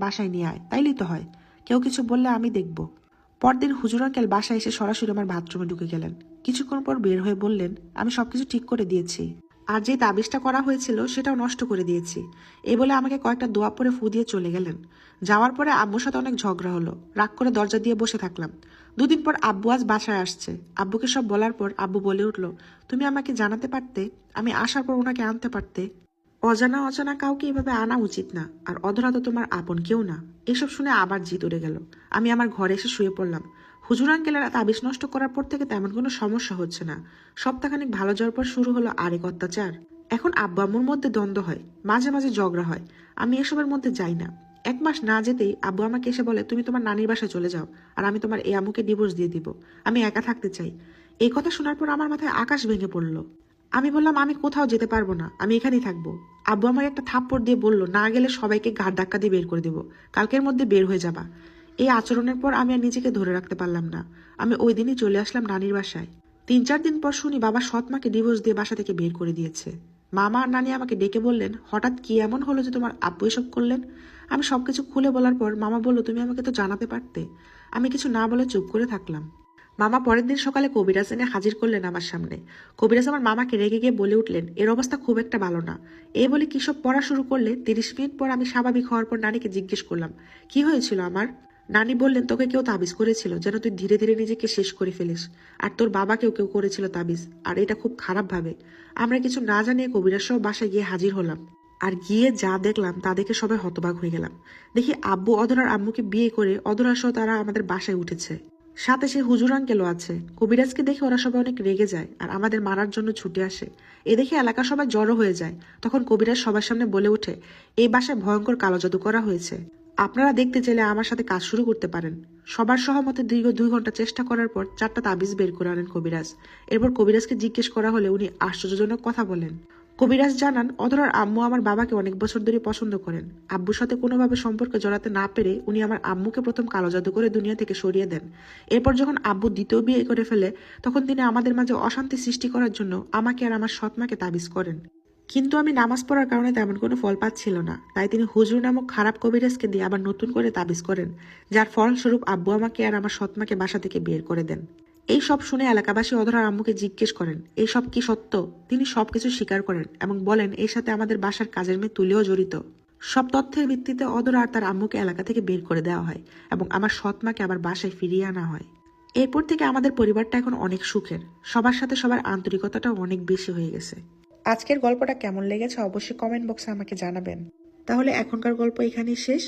বাসায় নিয়ে আয়, তাইলেই তো হয়। কেউ কিছু বললে আমি দেখব। পরদিন হুজুর আঙ্কেল বাসায় এসে সরাসরি আমার বাথরুমে ঢুকে গেলেন। কিছুক্ষণ পর বের হয়ে বললেন, আমি সবকিছু ঠিক করে দিয়েছি, আর যে তাবিজটা করা হয়েছিল সেটাও নষ্ট করে দিয়েছি। এই বলে আমাকে কয়েকটা দোয়া পরে ফু দিয়ে চলে গেলেন। যাওয়ার পরে আব্বুর সাথে অনেক ঝগড়া হলো, রাগ করে দরজা দিয়ে বসে থাকলাম। দুদিন পর আব্বু আজ বাসায় আসছে। আব্বুকে সব বলার পর আব্বু বলে উঠল, তুমি আমাকে জানাতে পারতে, আমি আসার পর ওনাকে আনতে পারতে। অজানা অজানা কাউকে এভাবে আনা উচিত না, আর অধরা তো তোমার আপন কেউ না। এসব শুনে আবার জিত উড়ে গেল। আমি আমার ঘরে এসে শুয়ে পড়লাম। হুজুর আঙ্কেলের তাবিজ নষ্ট করার পর থেকে তেমন কোনো সমস্যা হচ্ছে না। সপ্তাহখানিক ভালো যাওয়ার পর শুরু হলো আরেক অত্যাচার। এখন আব্বু আম্মুর মধ্যে দ্বন্দ্ব হয়, মাঝে মাঝে ঝগড়া হয়। আমি এসবের মধ্যে যাই না। 1 মাস না যেতেই আব্বু আমাকে এসে বলে, তুমি তোমার নানির বাসায় চলে যাও, আর আমি তোমার এই আম্মুকে ডিভোর্স দিয়ে দিব। আমি একা থাকতে চাই। এই কথা শোনার পর আমার মাথায় আকাশ ভেঙে পড়লো। আমি বললাম, আমি কোথাও যেতে পারবো না, আমি এখানেই থাকবো। আব্বু আমাকে একটা থাপ্পড় দিয়ে বলল, না গেলে সবাইকে ঘাড় ধাক্কা দিয়ে বের করে দেবো, কালকের মধ্যে বের হয়ে যাবা। এই আচরণের পর আমি আর নিজেকে ধরে রাখতে পারলাম না। আমি ওই দিনই চলে আসলাম নানির বাসায়। 3-4 দিন পর শুনি বাবা সৎ মাকে ডিভোর্স দিয়ে বাসা থেকে বের করে দিয়েছে। মামা আর নানি আমাকে ডেকে বললেন, হঠাৎ কি এমন হলো যে তোমার আব্বু এসব করলেন? আমি সবকিছু খুলে বলার পর মামা বলল, তুমি আমাকে তো জানাতে পারতে। আমি কিছু না বলে চুপ করে থাকলাম। মামা পরের দিন সকালে কবিরাজ এনে হাজির করলেন আমার সামনে। কবিরাজ আমার মামাকে রেগে গিয়ে বলে উঠলেন, এর অবস্থা খুব একটা ভালো না। এই বলে কি সব পড়া শুরু করলে। 30 মিনিট পর আমি স্বাভাবিক হওয়ার পর নানিকে জিজ্ঞেস করলাম, কি হয়েছিল আমার? নানি বললেন, তোকে কেউ তাবিজ করেছিল যেন তুই ধীরে ধীরে নিজেকে শেষ করে ফেলিস, আর তোর বাবাকেও কেউ করেছিল তাবিজ, আর এটা খুব খারাপ ভাবে। আমরা কিছু না জানিয়ে কবিরাজ সহ বাসায় গিয়ে হাজির হলাম। আর গিয়ে যা দেখলাম তা দেখে সবাই হতবাক হয়ে গেলাম। দেখি আব্বু অধরার আম্মুকে বিয়ে করে অধরা সহ তারা আমাদের বাসায় উঠেছে। সাথে সে হুজুর আঙ্কেলও আছে। কবিরাজকে দেখে ওরা সবাই অনেক রেগে যায় আর আমাদের মারার জন্য ছুটে আসে। এ দেখে এলাকা সবাই জড়ো হয়ে যায়। তখন কবিরাজ সবার সামনে বলে ওঠে, এই বাসায় ভয়ঙ্কর কালো জাদু করা হয়েছে। আপনারা দেখতে চাইলে আমার সাথে কাজ শুরু করতে পারেন। সবার সহমতে দীর্ঘ 2 ঘন্টা চেষ্টা করার পর 4টা তাবিজ বের করে আনেন কবিরাজ। এরপর কবিরাজকে জিজ্ঞেস করা হলে উনি আশ্চর্যজনক কথা বলেন। কবিরাজ জানান, অধরার আম্মু আমার বাবাকে অনেক বছর ধরে পছন্দ করেন। আব্বুর সাথে কোনোভাবে সম্পর্কে জড়াতে না পেরে উনি আমার আম্মুকে প্রথম কালো জাদু করে দুনিয়া থেকে সরিয়ে দেন। এরপর যখন আব্বু দ্বিতীয় বিয়ে করে ফেলে, তখন তিনি আমাদের মাঝে অশান্তি সৃষ্টি করার জন্য আমাকে আর আমার সৎমাকে তাবিজ করেন। কিন্তু আমি নামাজ পড়ার কারণে তেমন কোনো ফল পাচ্ছিল না, তাই তিনি হুজুর নামক খারাপ কবিরাজকে দিয়ে আবার নতুন করে তাবিজ করেন, যার ফলস্বরূপ আব্বু আমাকে আর আমার সৎমাকে বাসা থেকে বের করে দেন। এই সব শুনে এলাকাবাসী অধরার আম্মুকে জিজ্ঞেস করেন, এই সব কি সত্য? তিনি সবকিছু স্বীকার করেন এবং বলেন, এর সাথে আমাদের বাসার কাজের মেয়ে তুলিও জড়িত। সব তথ্যের ভিত্তিতে অধরা আর তার আম্মুকে এলাকা থেকে বের করে দেওয়া হয় এবং আমার সৎমাকে আবার বাসায় ফিরিয়ে আনা হয়। এরপর থেকে আমাদের পরিবারটা এখন অনেক সুখের। সবার সাথে সবার আন্তরিকতাটাও অনেক বেশি হয়ে গেছে। আজকের গল্পটা কেমন লেগেছে অবশ্যই কমেন্ট বক্সে আমাকে জানাবেন। তাহলে এখনকার গল্প এখানেই শেষ।